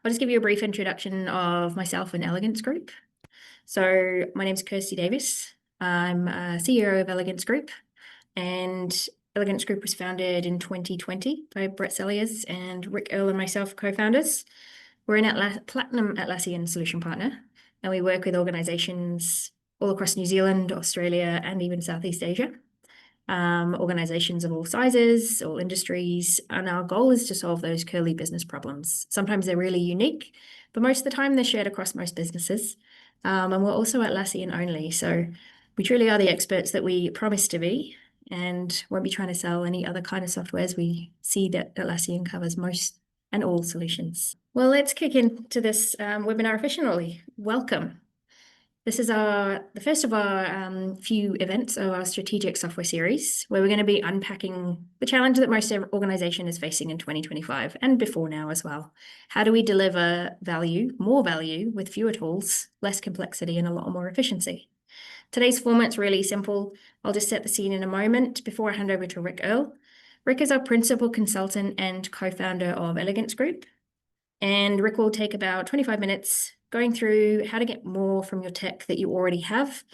I'll just give you a brief introduction of myself and Elegance Group. So my name is Kirsty Davis. I'm CEO of Elegance Group, and Elegance Group was founded in 2020 by Brett Selliers and Rick Earl and myself, co-founders. We're an Platinum Atlassian solution partner, and we work with organizations all across New Zealand, Australia, and even Southeast Asia. Organizations of all sizes, all industries, and our goal is to solve those curly business problems. Sometimes they're really unique, but most of the time they're shared across most businesses. And we're also Atlassian only, so we truly are the experts that we promise to be, and won't be trying to sell any other kind of softwares. We see that Atlassian covers most and all solutions. Well, let's kick into this webinar officially. Welcome. This is the first of our few events of our strategic software series, where we're going to be unpacking the challenge that most organization is facing in 2025 and before now as well. How do we deliver more value with fewer tools, less complexity, and a lot more efficiency? Today's format's really simple. I'll just set the scene in a moment before I hand over to Rick Earl. Rick is our principal consultant and co-founder of Elegance Group. And Rick will take about 25 minutes going through how to get more from your tech that you already have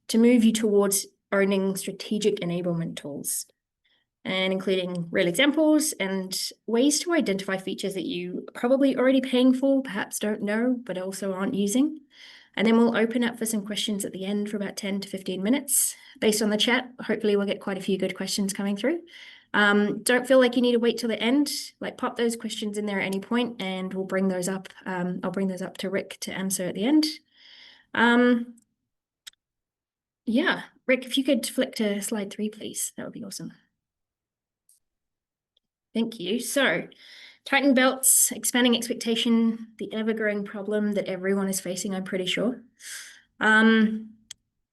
to move you towards owning strategic enablement tools, and including real examples and ways to identify features that you are probably already paying for, perhaps don't know, but also aren't using. And then we'll open up for some questions at the end for about 10 to 15 minutes. Based on the chat, hopefully we'll get quite a few good questions coming through. Don't feel like you need to wait till the end. Like, pop those questions in there at any point and we'll bring those up. I'll bring those up to Rick to answer at the end. Yeah, Rick, if you could flick to slide 3, please, that would be awesome. Thank you. So, tightening belts, expanding expectation, the ever-growing problem that everyone is facing, I'm pretty sure.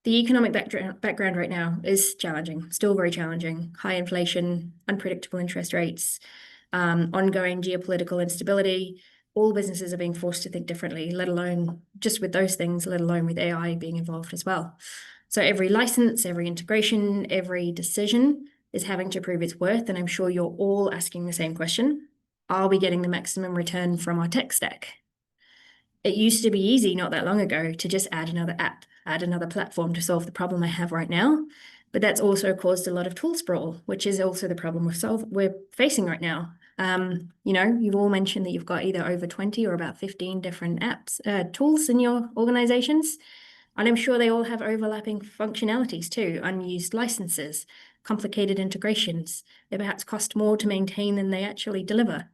The economic background right now is challenging, still very challenging. High inflation, unpredictable interest rates, ongoing geopolitical instability. All businesses are being forced to think differently, let alone just with those things, let alone with AI being involved as well. So every license, every integration, every decision is having to prove its worth. And I'm sure you're all asking the same question. Are we getting the maximum return from our tech stack? It used to be easy not that long ago to just add another app, add another platform to solve the problem I have right now. But that's also caused a lot of tool sprawl, which is also the problem we're facing right now. You've all mentioned that you've got either over 20 or about 15 different tools in your organizations. And I'm sure they all have overlapping functionalities too, unused licenses, complicated integrations. They perhaps cost more to maintain than they actually deliver.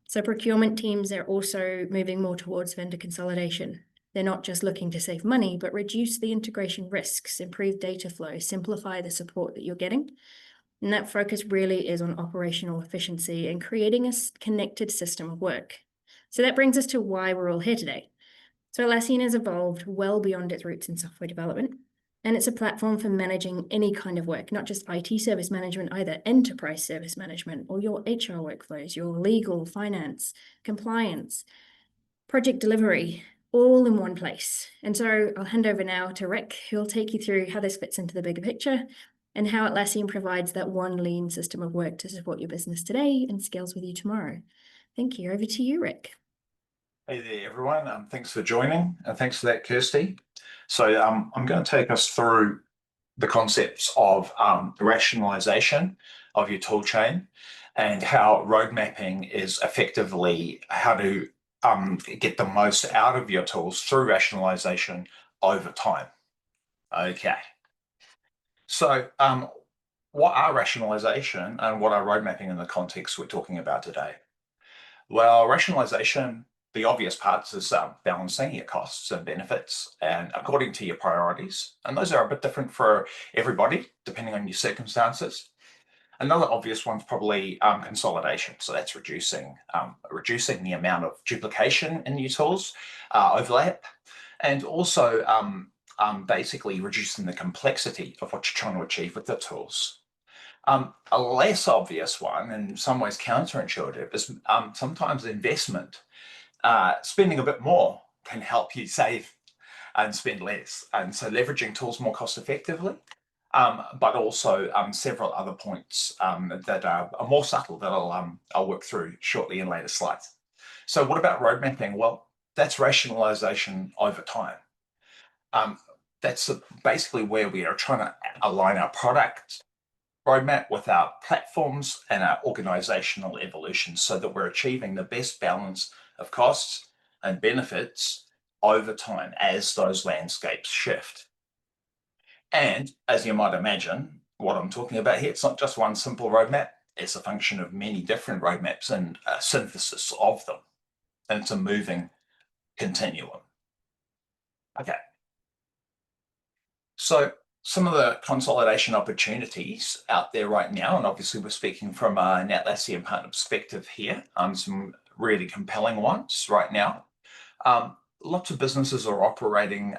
So procurement teams are also moving more towards vendor consolidation. They're not just looking to save money, but reduce the integration risks, improve data flow, simplify the support that you're getting. And that focus really is on operational efficiency and creating a connected system of work. So that brings us to why we're all here today. So Atlassian has evolved well beyond its roots in software development. And it's a platform for managing any kind of work, not just IT service management, either enterprise service management or your HR workflows, your legal, finance, compliance, project delivery, all in one place. And so I'll hand over now to Rick, who'll take you through how this fits into the bigger picture and how Atlassian provides that one lean system of work to support your business today and scales with you tomorrow. Thank you. Over to you, Rick. Hey there, everyone. Thanks for joining, and thanks for that, Kirsty. So I'm going to take us through the concepts of rationalization of your tool chain and how road mapping is effectively how to get the most out of your tools through rationalization over time. Okay. So what are rationalization and what are road mapping in the context we're talking about today? Well, rationalization, the obvious parts is balancing your costs and benefits and according to your priorities. And those are a bit different for everybody, depending on your circumstances. Another obvious one's probably consolidation. So that's reducing the amount of duplication in your tools, overlap, and also basically reducing the complexity of what you're trying to achieve with the tools. A less obvious one, and in some ways counterintuitive, is sometimes investment. Spending a bit more can help you save and spend less. And so leveraging tools more cost effectively, but also several other points that are more subtle that I'll work through shortly in later slides. So what about road mapping? Well, that's rationalization over time. That's basically where we are trying to align our product roadmap with our platforms and our organizational evolution so that we're achieving the best balance of costs and benefits over time as those landscapes shift. And as you might imagine, what I'm talking about here, it's not just one simple roadmap. It's a function of many different roadmaps and a synthesis of them. And it's a moving continuum. Okay. So some of the consolidation opportunities out there right now, and obviously we're speaking from an Atlassian partner perspective here, some really compelling ones right now. Lots of businesses are operating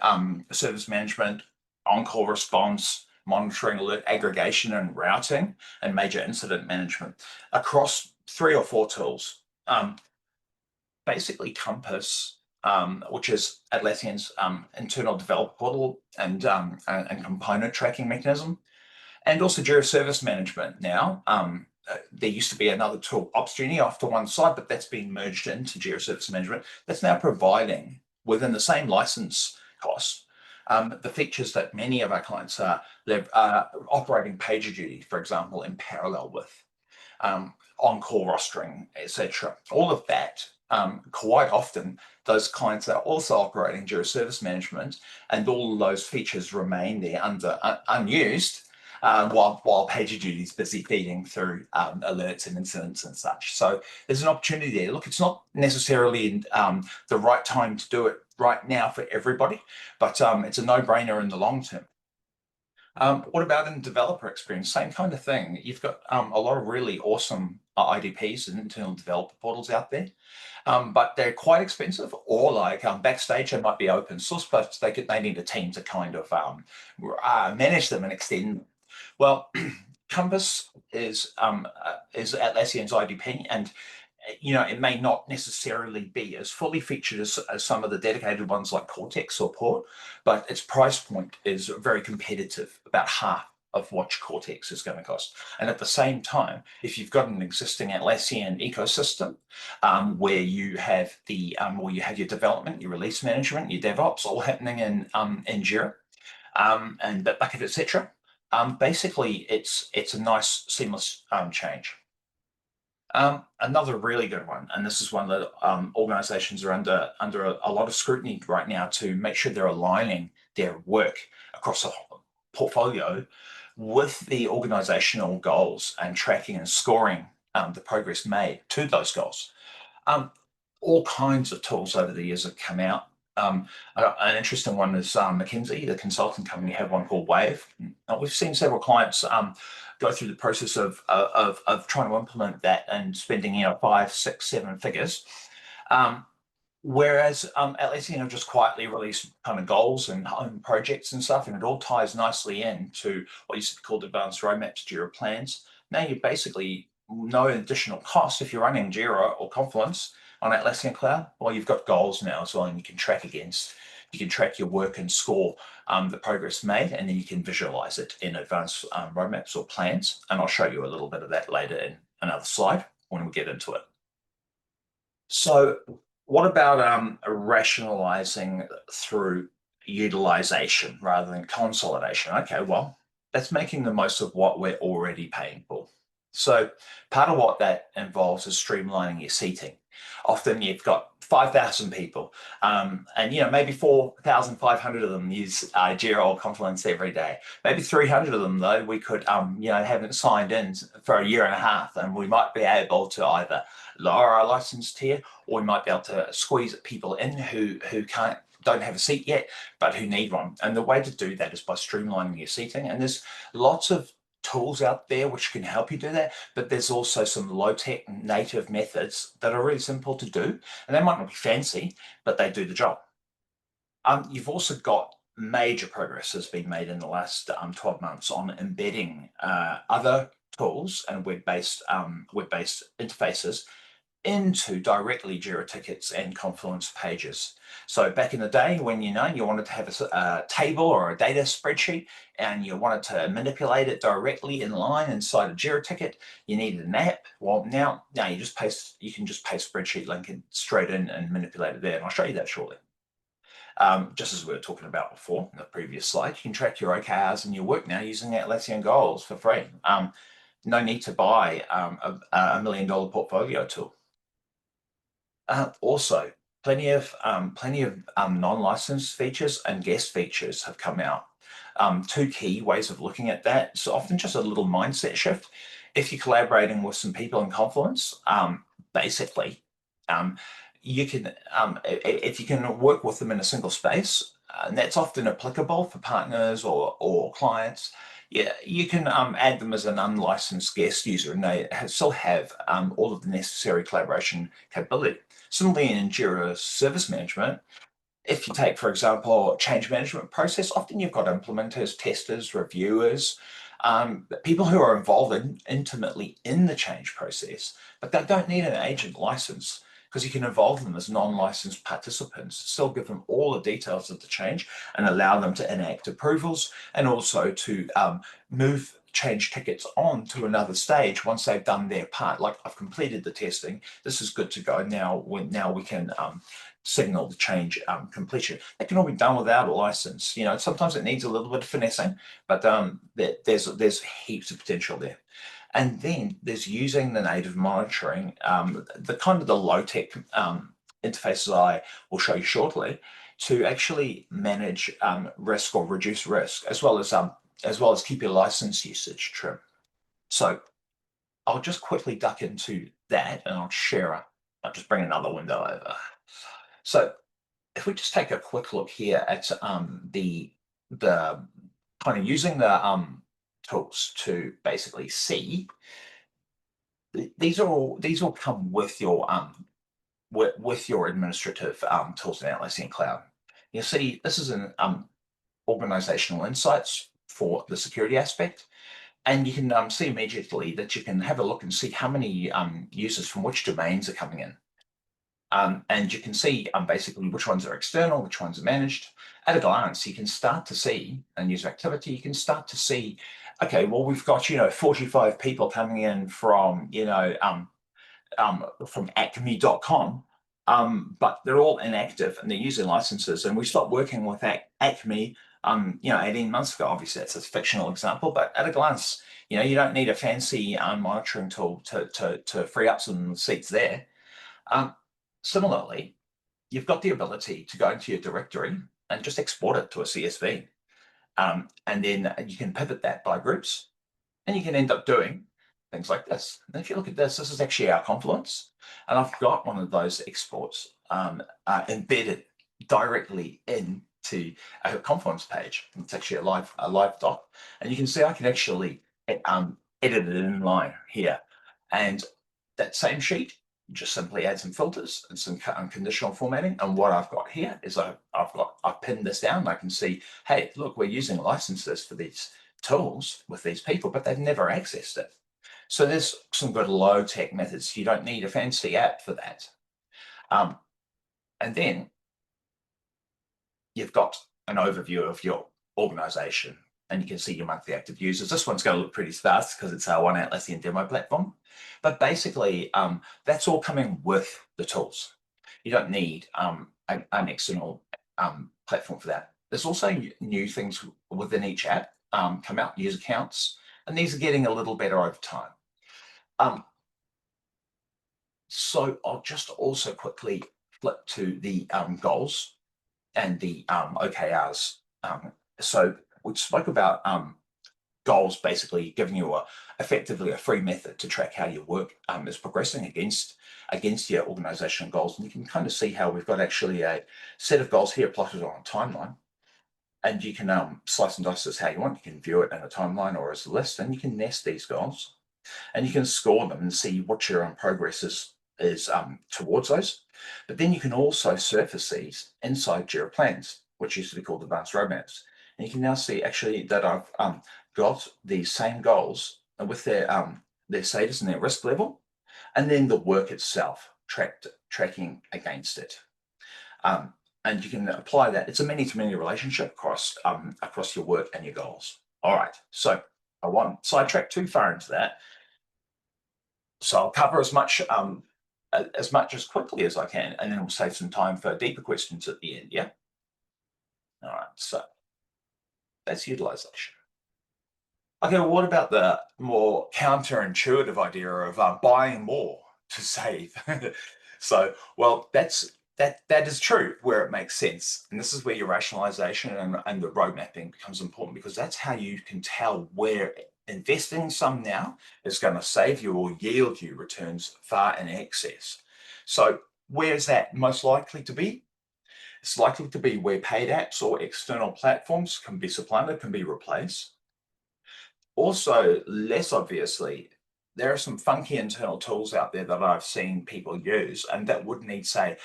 service management, on-call response, monitoring, alert aggregation and routing, and major incident management across 3 or 4 tools. Basically Compass, which is Atlassian's internal developer portal and component tracking mechanism, and also Jira Service Management now. There used to be another tool, Optimising off to one side, but that's been merged into Jira Service Management. That's now providing, within the same license cost, the features that many of our clients are operating PagerDuty, for example, in parallel with. On-call rostering, etc. All of that, quite often, those clients are also operating Jira Service Management, and all of those features remain there unused while PagerDuty is busy feeding through alerts and incidents and such. So there's an opportunity there. Look, it's not necessarily the right time to do it right now for everybody, but it's a no-brainer in the long term. What about in developer experience? Same kind of thing. You've got a lot of really awesome IDPs and internal developer portals out there, but they're quite expensive. Or like Backstage, they might be open source, but they need a team to kind of manage them and extend them. Well, Compass is Atlassian's IDP, and it may not necessarily be as fully featured as some of the dedicated ones like Cortex or Port, but its price point is very competitive, about half of what Cortex is going to cost. And at the same time, if you've got an existing Atlassian ecosystem where you have your development, your release management, your DevOps all happening in Jira and Bitbucket, etc. Basically, it's a nice seamless change. Another really good one, and this is one that organizations are under a lot of scrutiny right now to make sure they're aligning their work across a portfolio with the organizational goals and tracking and scoring the progress made to those goals. All kinds of tools over the years have come out. An interesting one is McKinsey, the consulting company, have one called Wave. We've seen several clients go through the process of trying to implement that and spending 5, 6, 7 figures. Whereas Atlassian have just quietly released kind of goals and home projects and stuff, and it all ties nicely into what used to be called advanced roadmaps, Jira plans. Now you basically no additional cost if you're running Jira or Confluence on Atlassian Cloud. Well, you've got goals now as well, and you can track against. You can track your work and score the progress made, and then you can visualize it in advanced roadmaps or plans. And I'll show you a little bit of that later in another slide when we get into it. So what about rationalizing through utilization rather than consolidation? Okay, well, that's making the most of what we're already paying for. So part of what that involves is streamlining your seating. Often you've got 5,000 people, and maybe 4,500 of them use Jira or Confluence every day. Maybe 300 of them, though, we could haven't signed in for a year and a half, and we might be able to either lower our license tier, or we might be able to squeeze people in who don't have a seat yet, but who need one. And the way to do that is by streamlining your seating. And there's lots of tools out there which can help you do that, but there's also some low-tech native methods that are really simple to do, and they might not be fancy, but they do the job. You've also got major progress has been made in the last 12 months on embedding other tools and web-based interfaces into directly Jira tickets and Confluence pages. So back in the day when you wanted to have a table or a data spreadsheet and you wanted to manipulate it directly in line inside a Jira ticket, you needed an app. Well, now you can just paste spreadsheet link in straight in and manipulate it there. And I'll show you that shortly. Just as we were talking about before in the previous slide, you can track your OKRs and your work now using Atlassian Goals for free. No need to buy a $1 million portfolio tool. Also, plenty of non-licensed features and guest features have come out. Two key ways of looking at that. So often just a little mindset shift. If you're collaborating with some people in Confluence, basically, you can if you can work with them in a single space, and that's often applicable for partners or clients. Yeah, you can add them as an unlicensed guest user, and they still have all of the necessary collaboration capability. Similarly, in Jira Service Management, if you take, for example, change management process, often you've got implementers, testers, reviewers, people who are involved intimately in the change process, but they don't need an agent license because you can involve them as non-licensed participants, still give them all the details of the change and allow them to enact approvals and also to move change tickets on to another stage once they've done their part. Like, I've completed the testing, this is good to go. Now we can signal the change completion. That can all be done without a license. Sometimes it needs a little bit of finessing, but there's heaps of potential there. And then there's using the native monitoring, the kind of the low-tech interfaces I will show you shortly, to actually manage risk or reduce risk, as well as keep your license usage trim. So I'll just quickly duck into that, and I'll just bring another window over. So if we just take a quick look here at the kind of using the tools to basically see, these all come with your administrative tools in Atlassian Cloud. You see, this is an organizational insights for the security aspect. And you can see immediately that you can have a look and see how many users from which domains are coming in. And you can see basically which ones are external, which ones are managed. At a glance, you can start to see, and user activity, you can start to see, okay, well, we've got, 45 people coming in from, from acme.com, but they're all inactive and they're using licenses. And we stopped working with Acme, 18 months ago. Obviously, that's a fictional example, but at a glance, you don't need a fancy monitoring tool to free up some seats there. Similarly, you've got the ability to go into your directory and just export it to a CSV. And then you can pivot that by groups, and you can end up doing things like this. And if you look at this is actually our Confluence, and I've got one of those exports embedded directly into a Confluence page. It's actually a live doc, and you can see I can actually edit it in line here. And that same sheet, just simply add some filters and some conditional formatting. And what I've got here is I've pinned this down. I can see, hey, look, we're using licenses for these tools with these people, but they've never accessed it. So there's some good low-tech methods. You don't need a fancy app for that. And then you've got an overview of your organization, and you can see your monthly active users. This one's going to look pretty sparse because it's our one Atlassian demo platform. But basically, that's all coming with the tools. You don't need an external platform for that. There's also new things within each app come out, user accounts, and these are getting a little better over time. So I'll just also quickly flip to the goals and the OKRs. So we spoke about goals, basically giving you effectively a free method to track how your work is progressing against your organizational goals. And you can kind of see how we've got actually a set of goals here plotted on a timeline. And you can slice and dice this how you want. You can view it in a timeline or as a list, and you can nest these goals. And you can score them and see what your progress is towards those. But then you can also surface these inside Jira plans, which used to be called advanced roadmaps. And you can now see actually that I've got these same goals with their status and their risk level, and then the work itself. tracking against it. And you can apply that. It's a many-to-many relationship across your work and your goals. All right, so I won't sidetrack too far into that. So I'll cover as much as quickly as I can, and then we'll save some time for deeper questions at the end. Yeah. All right. So that's utilization. Okay. Well, what about the more counterintuitive idea of buying more to save? So, well, that is true where it makes sense, and this is where your rationalization and the road mapping becomes important, because that's how you can tell where investing some now is going to save you or yield you returns far in excess. So where is that most likely to be? It's likely to be where paid apps or external platforms can be supplanted, can be replaced. Also, less obviously, there are some funky internal tools out there that I've seen people use, and that would need, say,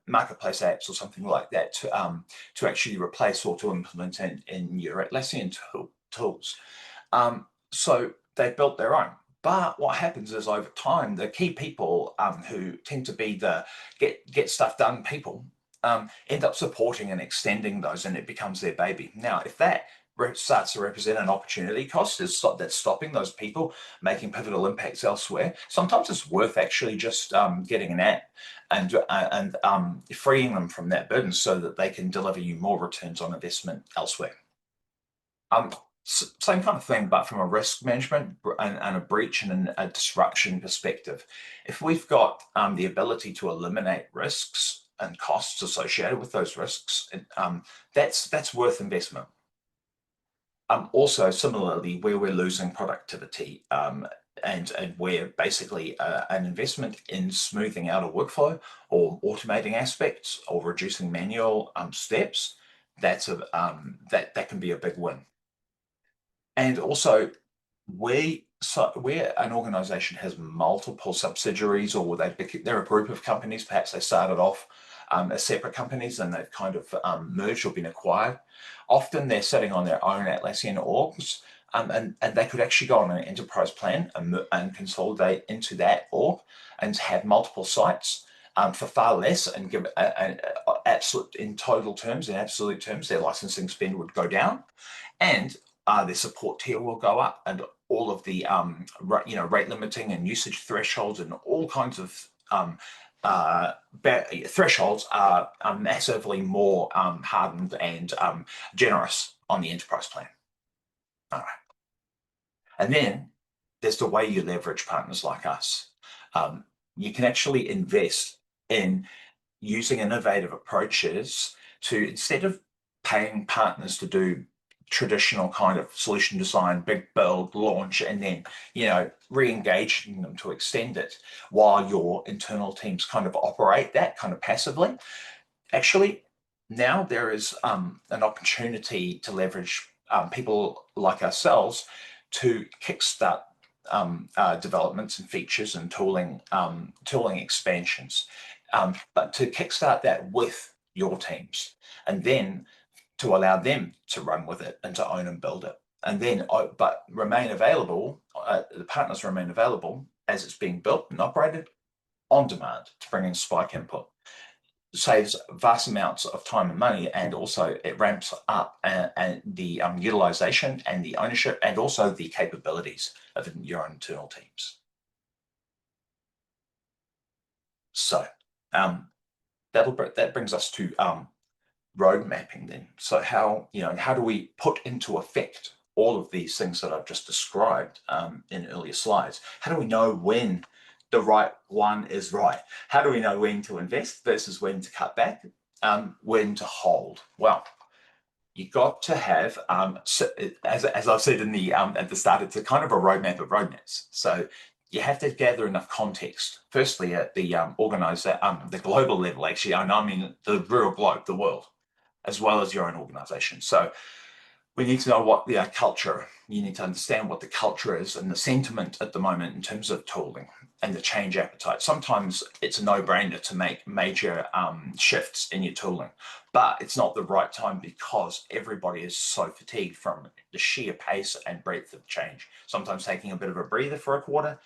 marketplace apps or something like that to actually replace or to implement in your Atlassian tools. So they built their own. But what happens is, over time, the key people who tend to be the get stuff done people end up supporting and extending those, and it becomes their baby. Now, if that starts to represent an opportunity cost that's stopping those people making pivotal impacts elsewhere, sometimes it's worth actually just getting an app and freeing them from that burden so that they can deliver you more returns on investment elsewhere. Same kind of thing, but from a risk management and a breach and a disruption perspective. If we've got the ability to eliminate risks and costs associated with those risks, that's worth investment. Also, similarly, where we're losing productivity and where basically an investment in smoothing out a workflow or automating aspects or reducing manual steps, that can be a big win. And also, where an organization has multiple subsidiaries, or they're a group of companies, perhaps they started off as separate companies and they've kind of merged or been acquired. Often they're sitting on their own Atlassian orgs, and they could actually go on an enterprise plan and consolidate into that org and have multiple sites for far less, and give an absolute, in total terms, in absolute terms, their licensing spend would go down, and their support tier will go up, and all of the rate limiting and usage thresholds and all kinds of thresholds are massively more hardened and generous on the enterprise plan. All right. And then there's the way you leverage partners like us. You can actually invest in using innovative approaches to, instead of paying partners to do traditional kind of solution design, big build, launch, and then re-engaging them to extend it while your internal teams kind of operate that kind of passively. Actually, now there is an opportunity to leverage people like ourselves to kickstart developments and features and tooling expansions, but to kickstart that with your teams, and then to allow them to run with it and to own and build it, and then but remain available. The partners remain available as it's being built and operated on demand to bring in spike input. Saves vast amounts of time and money, and also it ramps up and the utilization and the ownership and also the capabilities of your own internal teams. So that brings us to road mapping then. So how do we put into effect all of these things that I've just described in earlier slides? How do we know when the right one is right? How do we know when to invest versus when to cut back, when to hold? Well, you got to have, as I've said in the at the start, it's a kind of a roadmap of roadmaps. So you have to gather enough context. Firstly, at the the global level, actually, I mean the real globe, the world, as well as your own organization. So we need to know what the culture, you need to understand what the culture is and the sentiment at the moment in terms of tooling and the change appetite. Sometimes it's a no-brainer to make major shifts in your tooling, but it's not the right time because everybody is so fatigued from the sheer pace and breadth of change. Sometimes taking a bit of a breather for a quarter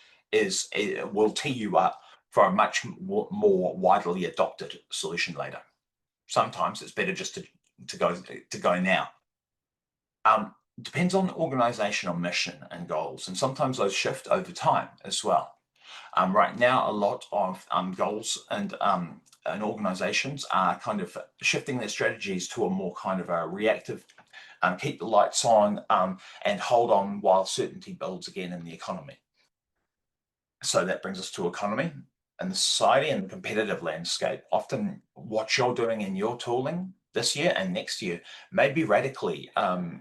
will tee you up for a much more widely adopted solution later. Sometimes it's better just to go now. Depends on organizational mission and goals, and sometimes those shift over time as well. Right now, a lot of goals and organizations are kind of shifting their strategies to a more kind of a reactive, keep the lights on and hold on while certainty builds again in the economy. So that brings us to economy and the society and the competitive landscape. Often what you're doing in your tooling this year and next year may be radically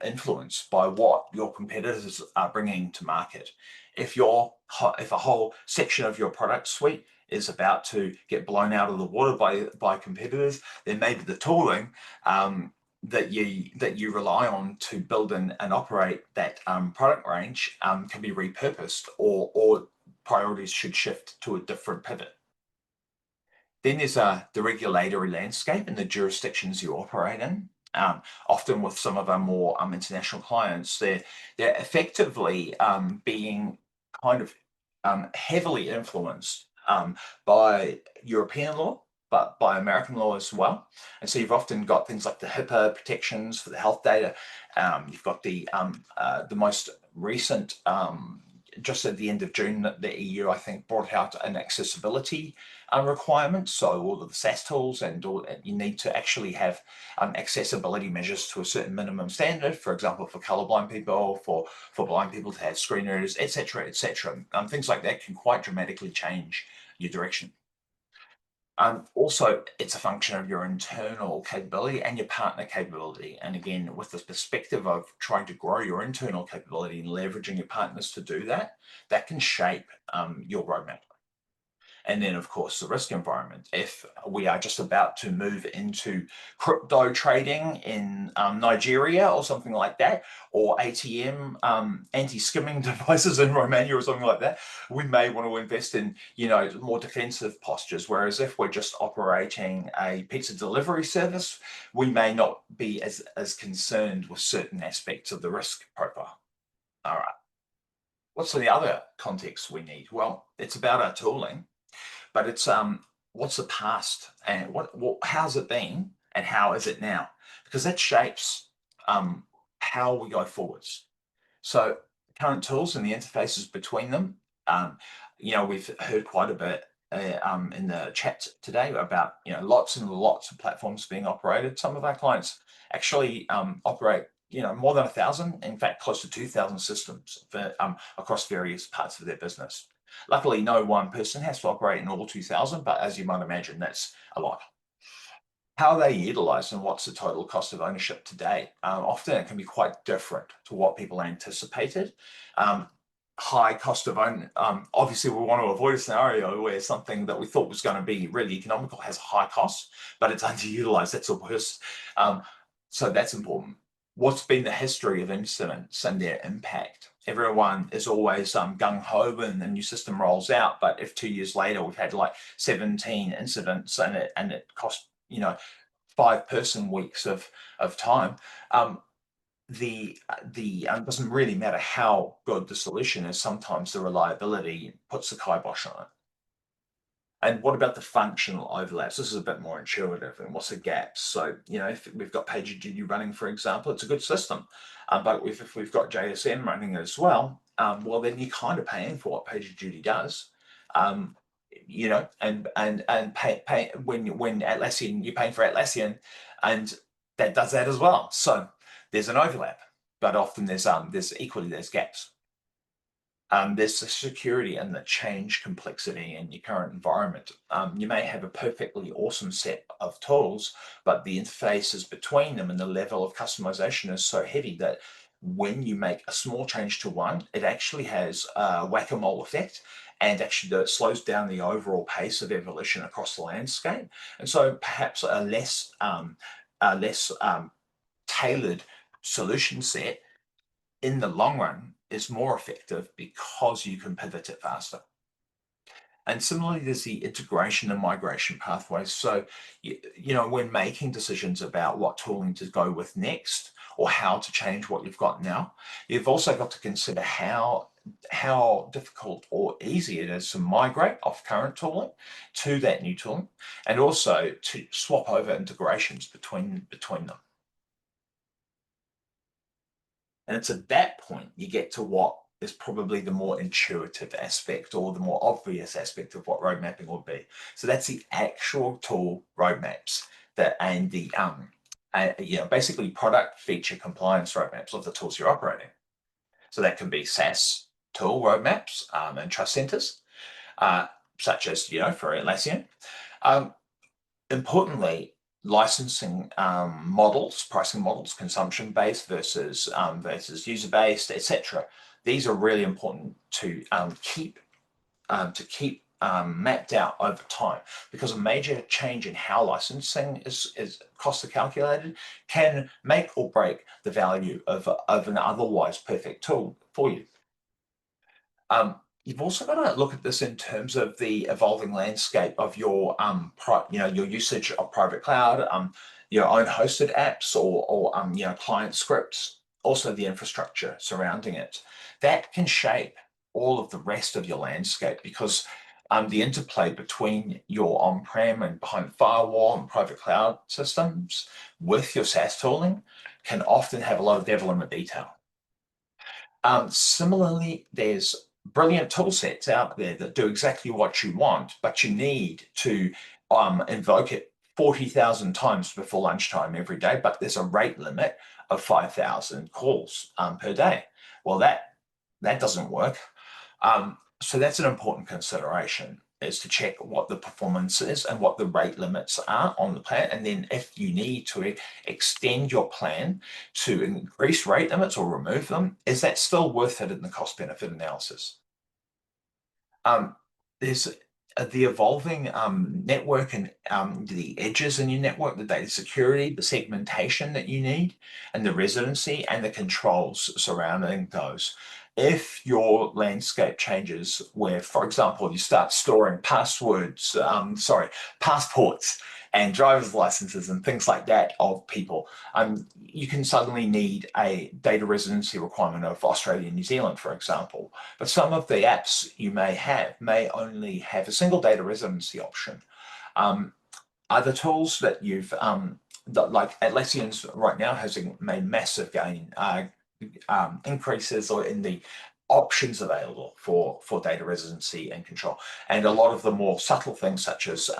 influenced by what your competitors are bringing to market. If a whole section of your product suite is about to get blown out of the water by competitors, then maybe the tooling that you rely on to build and operate that product range can be repurposed, or priorities should shift to a different pivot. Then there's the regulatory landscape and the jurisdictions you operate in. Often with some of our more international clients, they're effectively being kind of heavily influenced by European law, but by American law as well. And so you've often got things like the HIPAA protections for the health data. You've got the most recent, just at the end of June, the EU, I think, brought out an accessibility requirement. So all of the SaaS tools and you need to actually have accessibility measures to a certain minimum standard, for example, for colorblind people, for blind people to have screen readers, etc., etc. Things like that can quite dramatically change your direction. Also, it's a function of your internal capability and your partner capability. And again, with the perspective of trying to grow your internal capability and leveraging your partners to do that, that can shape your roadmap. And then, of course, the risk environment. If we are just about to move into crypto trading in Nigeria or something like that, or ATM anti-skimming devices in Romania or something like that, we may want to invest in, more defensive postures. Whereas if we're just operating a pizza delivery service, we may not be as concerned with certain aspects of the risk profile. All right. What's the other context we need? Well, it's about our tooling. But it's what's the past and how's it been and how is it now? Because that shapes how we go forwards. So current tools and the interfaces between them. We've heard quite a bit in the chat today about lots and lots of platforms being operated. Some of our clients actually operate more than 1,000, in fact, close to 2,000 systems across various parts of their business. Luckily, no one person has to operate in all 2,000, but as you might imagine, that's a lot. How are they utilized and what's the total cost of ownership today? Often it can be quite different to what people anticipated. High cost of ownership. Obviously, we want to avoid a scenario where something that we thought was going to be really economical has high costs, but it's underutilized. That's the worst. So that's important. What's been the history of incidents and their impact? Everyone is always gung-ho when the new system rolls out, but if 2 years later we've had like 17 incidents and it cost 5 person weeks of time, doesn't really matter how good the solution is. Sometimes the reliability puts the kibosh on it. And what about the functional overlaps? This is a bit more intuitive. And what's the gaps? So, if we've got PagerDuty running, for example, it's a good system. But if we've got JSM running as well, well, then you're kind of paying for what PagerDuty does. And pay when Atlassian, you're paying for Atlassian, and that does that as well. So there's an overlap, but often there's gaps. There's the security and the change complexity in your current environment. You may have a perfectly awesome set of tools, but the interfaces between them and the level of customization is so heavy that when you make a small change to one, it actually has a whack-a-mole effect, and actually that slows down the overall pace of evolution across the landscape. And so perhaps a less tailored solution set in the long run is more effective because you can pivot it faster. And similarly, there's the integration and migration pathways. So, when making decisions about what tooling to go with next or how to change what you've got now, you've also got to consider how how difficult or easy it is to migrate off current tooling to that new tooling, and also to swap over integrations between them. And it's at that point you get to what is probably the more intuitive aspect or the more obvious aspect of what road mapping would be. So that's the actual tool roadmaps and the basically product feature compliance roadmaps of the tools you're operating. So that can be SaaS tool roadmaps and trust centers, such as for Atlassian. Importantly, licensing models, pricing models, consumption-based versus user-based, etc. These are really important to keep mapped out over time, because a major change in how licensing is costs are calculated can make or break the value of an otherwise perfect tool for you. You've also got to look at this in terms of the evolving landscape of your your usage of private cloud, your own hosted apps, or client scripts, also the infrastructure surrounding it. That can shape all of the rest of your landscape, because the interplay between your on-prem and behind the firewall and private cloud systems with your SaaS tooling can often have a lot of devil in the detail. Similarly, there's brilliant tool sets out there that do exactly what you want, but you need to invoke it 40,000 times before lunchtime every day, but there's a rate limit of 5,000 calls per day. Well, that doesn't work. So that's an important consideration, is to check what the performance is and what the rate limits are on the plan. And then if you need to extend your plan to increase rate limits or remove them, is that still worth it in the cost benefit analysis? There's the evolving network and the edges in your network, the data security, the segmentation that you need, and the residency and the controls surrounding those. If your landscape changes, where, for example, you start storing passports and driver's licenses and things like that of people, you can suddenly need a data residency requirement of Australia and New Zealand, for example. But some of the apps you may only have a single data residency option. Other tools that you've like Atlassian's right now has made massive increases or in the options available for data residency and control, and a lot of the more subtle things, such as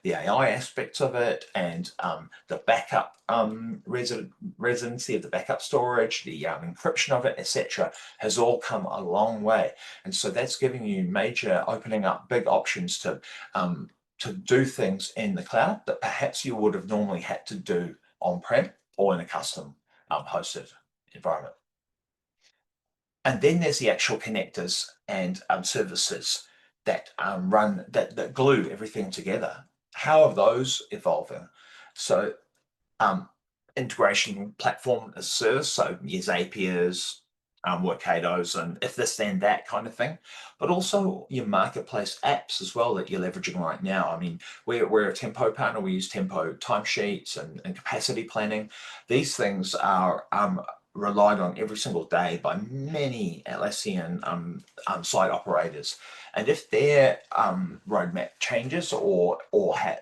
the AI aspects of it, and the backup residency of the backup storage, the encryption of it, etc., has all come a long way. And so that's giving you opening up big options to do things in the cloud that perhaps you would have normally had to do on-prem or in a custom hosted environment. And then there's the actual connectors and services that that glue everything together. How are those evolving? So integration platform as a service, so your Zapiers, Workados, and if this then that kind of thing, but also your marketplace apps as well that you're leveraging right now. I mean, we're a Tempo partner. We use Tempo timesheets and capacity planning. These things are relied on every single day by many Atlassian site operators. And if their roadmap changes or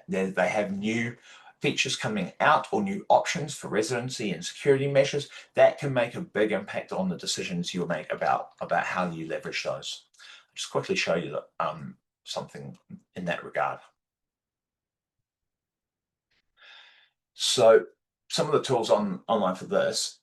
they have new features coming out or new options for residency and security measures, that can make a big impact on the decisions you'll make about how you leverage those. I'll just quickly show you something in that regard. So some of the tools online for this,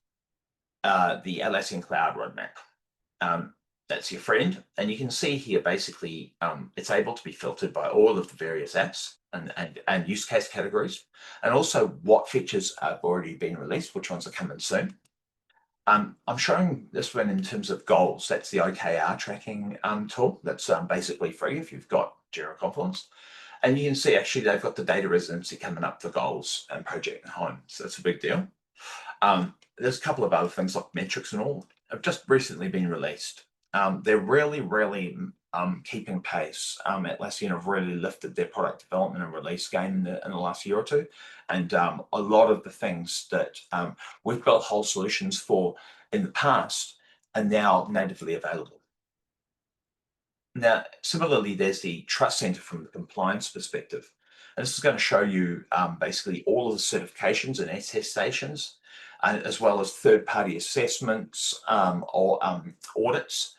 the Atlassian Cloud Roadmap. That's your friend, and you can see here basically it's able to be filtered by all of the various apps and use case categories, and also what features have already been released, which ones are coming soon. I'm showing this one in terms of goals. That's the OKR tracking tool that's basically free if you've got Jira Confluence. And you can see actually they've got the data residency coming up for goals and project and home. So that's a big deal. There's a couple of other things like metrics and all have just recently been released. They're really keeping pace. Atlassian have really lifted their product development and release game in the last year or two. And a lot of the things that we've built whole solutions for in the past are now natively available. Now, similarly, there's the trust center from the compliance perspective. And this is going to show you basically all of the certifications and attestations, as well as third-party assessments or audits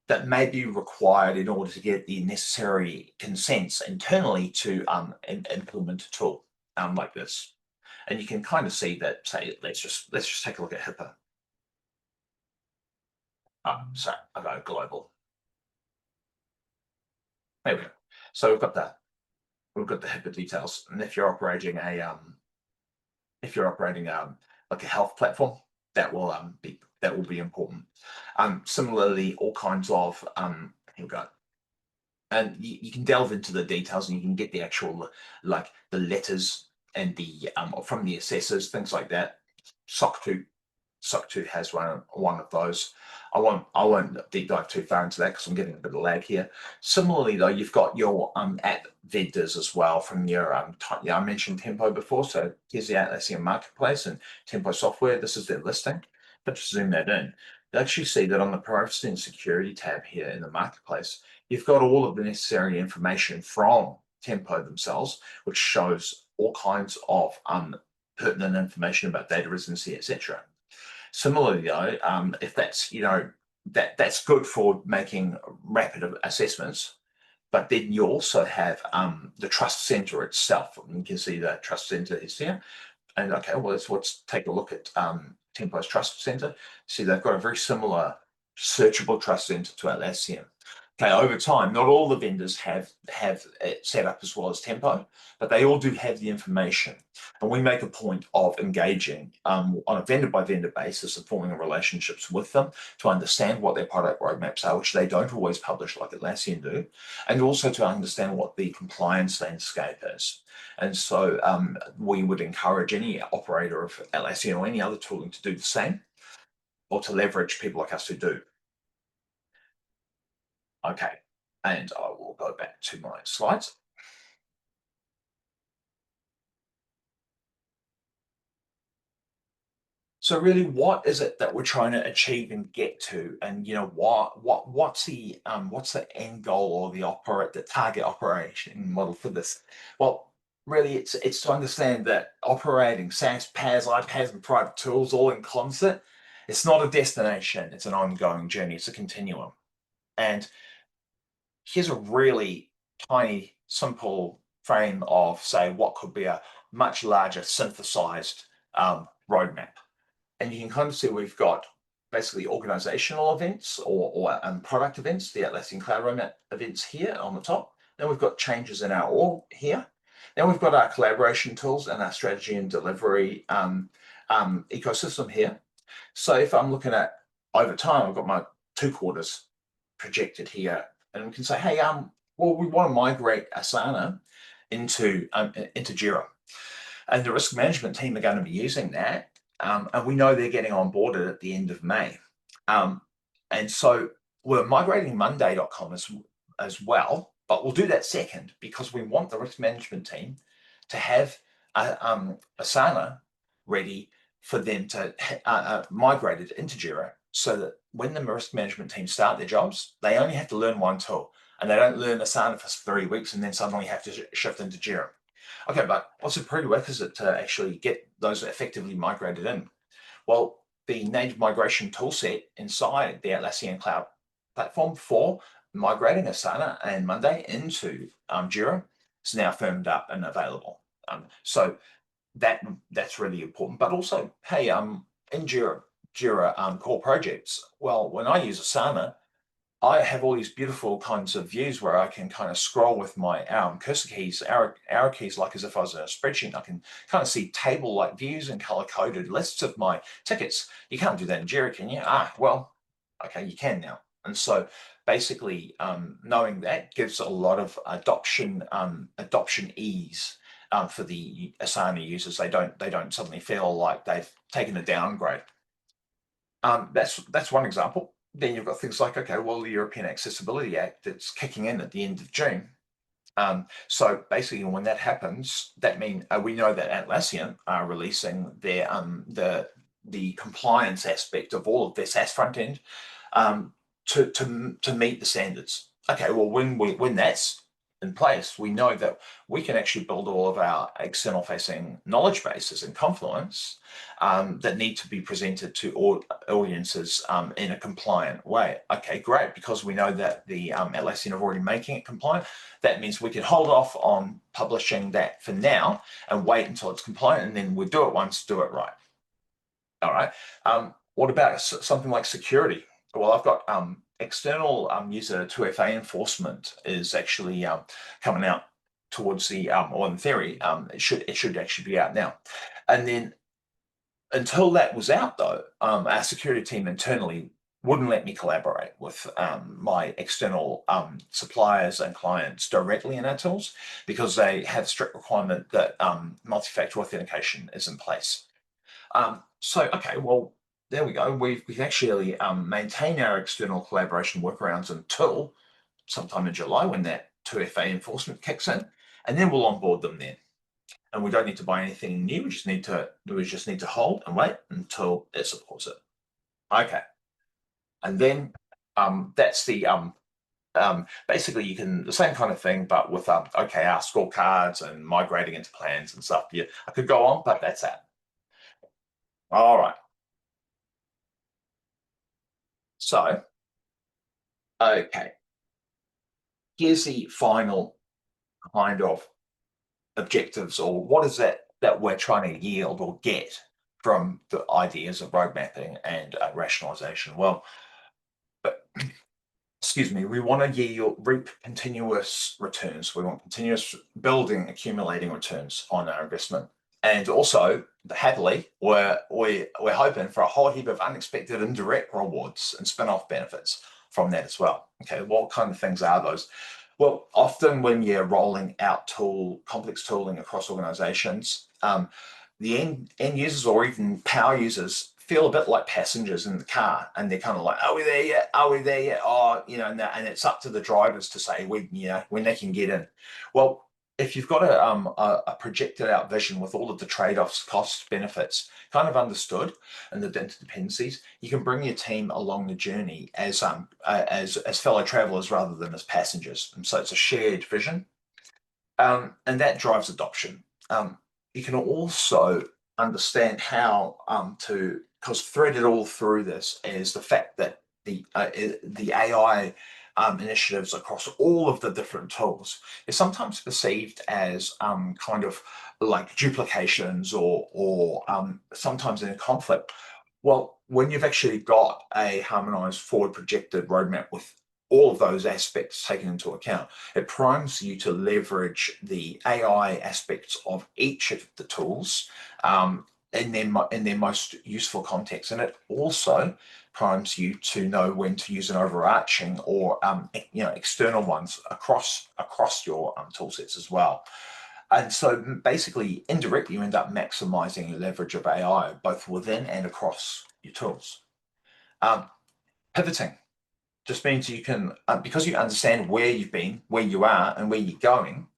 that may be required in order to get the necessary consents internally to implement a tool like this. And you can kind of see that, say, let's just take a look at HIPAA. So I'll go global. There we go. So we've got the HIPAA details, and if you're operating like a health platform, that will be important. Similarly, all kinds of here we go. And you can delve into the details, and you can get the actual like the letters and the from the assessors, things like that. SOC 2 has one of those. I won't deep dive too far into that because I'm getting a bit of lag here. Similarly, though, you've got your app vendors as well from your I mentioned Tempo before, so here's the Atlassian marketplace and Tempo software. This is their listing. But to zoom that in, you actually see that on the privacy and security tab here in the marketplace, you've got all of the necessary information from Tempo themselves, which shows all kinds of pertinent information about data residency, etc. Similarly, though, if that's that's good for making rapid assessments, but then you also have the trust center itself. And you can see the trust center is here. And okay, well, let's take a look at Tempo's trust center. See, they've got a very similar searchable trust center to Atlassian. Okay, over time, not all the vendors have it set up as well as Tempo, but they all do have the information. And we make a point of engaging on a vendor-by-vendor basis and forming relationships with them to understand what their product roadmaps are, which they don't always publish like Atlassian do, and also to understand what the compliance landscape is. And so we would encourage any operator of Atlassian or any other tooling to do the same, or to leverage people like us who do. Okay, and I will go back to my slides. So really, what is it that we're trying to achieve and get to? And what's the end goal or the target operation model for this? Well, really, it's to understand that operating SaaS, PaaS, iPaaS, and private tools all in concert, it's not a destination, it's an ongoing journey, it's a continuum. And here's a really tiny, simple frame of, say, what could be a much larger synthesized roadmap. And you can kind of see we've got basically organizational events or product events, the Atlassian Cloud Roadmap events here on the top. Then we've got changes in our org here. Then we've got our collaboration tools and our strategy and delivery ecosystem here. So if I'm looking at over time, I've got my 2 quarters projected here, and we can say, hey, well, we want to migrate Asana into Jira, and the risk management team are going to be using that. And we know they're getting onboarded at the end of May. And so we're migrating Monday.com as well, but we'll do that second because we want the risk management team to have Asana ready for them to migrate it into Jira, so that when the risk management team start their jobs, they only have to learn one tool, and they don't learn Asana for 3 weeks and then suddenly have to shift into Jira. Okay, but what's the prerequisite to actually get those effectively migrated in? Well, the native migration toolset inside the Atlassian Cloud platform for migrating Asana and Monday into Jira is now firmed up and available. So that's really important. But also, hey, in Jira core projects, well, when I use Asana, I have all these beautiful kinds of views where I can kind of scroll with my cursor keys, arrow keys, like as if I was in a spreadsheet. I can kind of see table-like views and color-coded lists of my tickets. You can't do that in Jira, can you? Well, okay, you can now. And so basically, knowing that gives a lot of adoption ease for the Asana users. They don't suddenly feel like they've taken a downgrade. That's one example. Then you've got things like, okay, well, the European Accessibility Act, it's kicking in at the end of June. So basically, when that happens, that means we know that Atlassian are releasing their the compliance aspect of all of their SaaS front end to meet the standards. okay, well, when that's in place, we know that we can actually build all of our external facing knowledge bases in Confluence that need to be presented to all audiences in a compliant way. Okay, great, because we know that the Atlassian are already making it compliant. That means we can hold off on publishing that for now and wait until it's compliant, and then we do it once, do it right. All right. What about something like security? Well, I've got external user 2FA enforcement is actually coming out towards the, or in theory, it should actually be out now. And then until that was out, though, our security team internally wouldn't let me collaborate with my external suppliers and clients directly in our tools because they have strict requirement that multi-factor authentication is in place. So, okay, well, there we go. We've actually maintained our external collaboration workarounds until sometime in July when that 2FA enforcement kicks in, and then we'll onboard them then. And we don't need to buy anything new. We just need to hold and wait until it supports it. Okay, and then that's the basically you can the same kind of thing, but with OKR scorecards and migrating into plans and stuff. Yeah, I could go on, but that's that. All right. So, okay, here's the final kind of objectives, or what is that we're trying to yield or get from the ideas of road mapping and rationalization. Well, but excuse me, we want to reap continuous returns. We want continuous building, accumulating returns on our investment. And also, happily, we're hoping for a whole heap of unexpected indirect rewards and spin-off benefits from that as well. Okay, what kind of things are those? Well, often when you're rolling out complex tooling across organizations, the end users or even power users feel a bit like passengers in the car, and they're kind of like, "Are we there yet? Are we there yet?" Oh, and it's up to the drivers to say when they can get in. Well, if you've got a projected out vision with all of the trade-offs, costs, benefits kind of understood, and the interdependencies, you can bring your team along the journey as fellow travelers rather than as passengers. And so it's a shared vision, and that drives adoption. You can also understand how because threaded all through this is the fact that the AI initiatives across all of the different tools is sometimes perceived as kind of like duplications or sometimes in a conflict. Well, when you've actually got a harmonized forward projected roadmap with all of those aspects taken into account, it primes you to leverage the AI aspects of each of the tools in their most useful context, and it also primes you to know when to use an overarching or external ones across your tool sets as well. And so basically, indirectly, you end up maximizing the leverage of AI both within and across your tools. Pivoting just means you can, because you understand where you've been, where you are, and where you're going,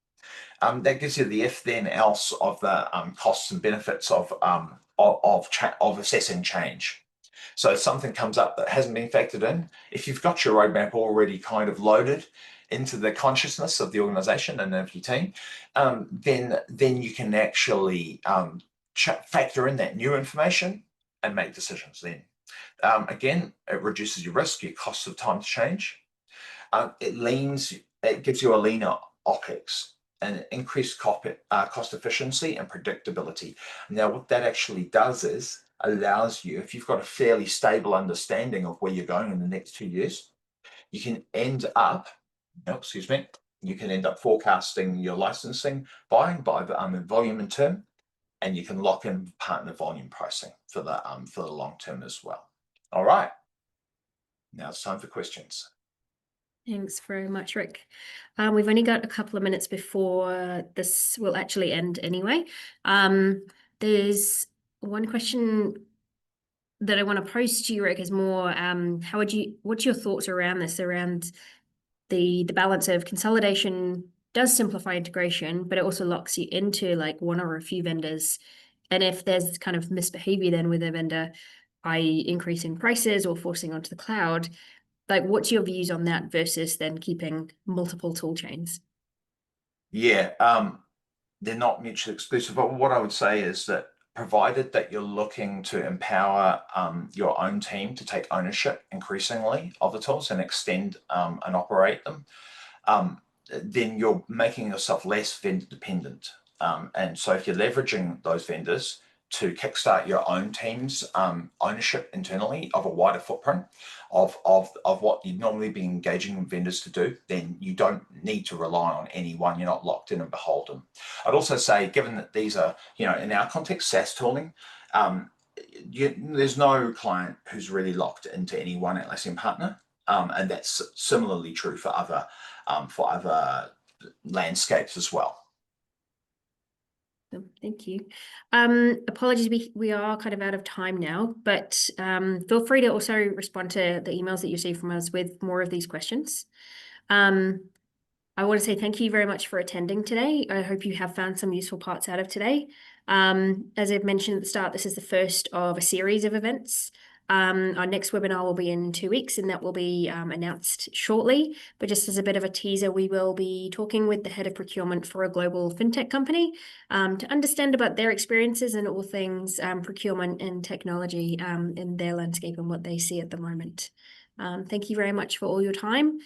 that gives you the if then else of the costs and benefits of assessing change. So if something comes up that hasn't been factored in, if you've got your roadmap already kind of loaded into the consciousness of the organization and of your team, then you can actually factor in that new information and make decisions then. Again, it reduces your risk, your cost of time to change. It gives you a leaner OpEx and increased cost efficiency and predictability. Now, what that actually does is allows you, if you've got a fairly stable understanding of where you're going in the next 2 years, you can end up, you can end up forecasting your licensing buying by volume and term, and you can lock in partner volume pricing for the long term as well. All right. Now it's time for questions. Thanks very much, Rick. We've only got a couple of minutes before this will actually end anyway. There's one question that I want to pose to you, Rick, is more, what's your thoughts around this, around the balance of consolidation does simplify integration, but it also locks you into like one or a few vendors. And if there's kind of misbehavior then with a vendor, i.e. increasing prices or forcing onto the cloud, like, what's your views on that versus then keeping multiple tool chains? Yeah, they're not mutually exclusive, but what I would say is that provided that you're looking to empower your own team to take ownership increasingly of the tools and extend and operate them, then you're making yourself less vendor dependent. And so if you're leveraging those vendors to kickstart your own team's ownership internally of a wider footprint of what you'd normally be engaging vendors to do, then you don't need to rely on any one. You're not locked in and beholden. I'd also say, given that these are, in our context, SaaS tooling, there's no client who's really locked into any one Atlassian partner. And that's similarly true for other landscapes as well. Thank you. Apologies, we are kind of out of time now, but feel free to also respond to the emails that you receive from us with more of these questions. I want to say thank you very much for attending today. I hope you have found some useful parts out of today. As I've mentioned at the start, this is the first of a series of events. Our next webinar will be in 2 weeks, and that will be announced shortly. But just as a bit of a teaser, we will be talking with the head of procurement for a global fintech company to understand about their experiences and all things procurement and technology in their landscape and what they see at the moment. Thank you very much for all your time.